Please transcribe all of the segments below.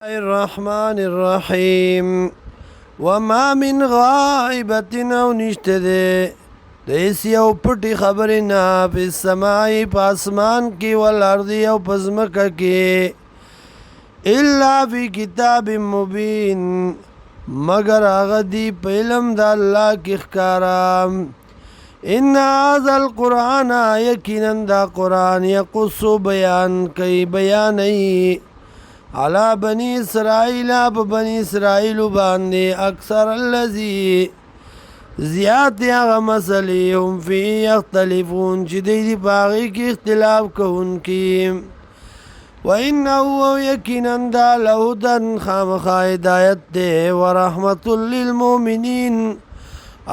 الرحمن الرحیم وما من غائبت او نشته ده دیس یو پټی خبری نا فی السمائی پاسمان کی والارض یو پزمکا کی الا فی کتاب مبین مگر آغا دی پیلم دا اللہ کی اخکارام ان هذا القرآن یقینا دا قرآن یقص بیان کئی بیانی علا بنی اسرائیل بنی اسرائیل باندې اکثر الذی زیات هغه مسئلې هم فی یختلفون چې دی باغی کې اختلاف کوونکي و انه یقینا دا لهدن خامخا هدایت دی ورحمت للمؤمنین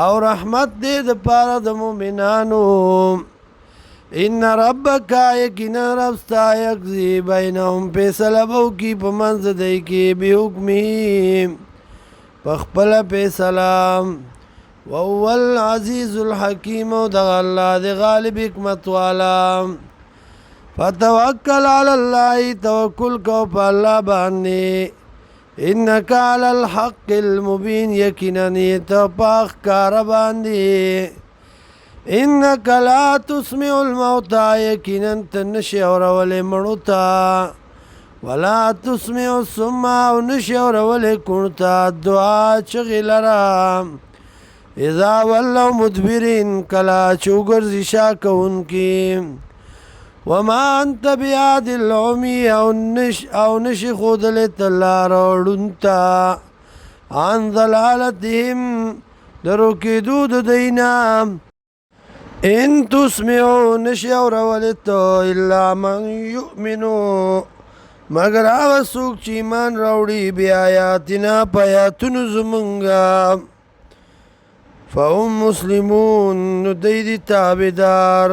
او رحمت دی د پاره د مؤمنانو ان ربک یقینا ربستا یقضی بینهم فیصله بو کی په منځ دی کې به حکم پخپل فیصله وهو العزیز الحکیم د الله د غالب حکمت والا فتوکل علی الله توکل کو په الله باندې انک علی الحق المبین یقینا ته پاک کار باندې انک لا تسمع الموتى یقینا تنشی اورول مړوتا ولا تسمع الصم او نشی اورول کونتا دعا چغلرا اذا ولوا مدبرین کلا چوګرزی شاکونکی وما انت بیاد العمی او نشی خودل تلار وړونتا عن ضلالتهم درو کېدو د دینا ان تسمعو نشی اورولتو الا من یؤمنو مگر آغا سوک چی ایمان راوڑی بی آیاتنا پیاتونو زمونگا فهم مسلمون ندید تابدار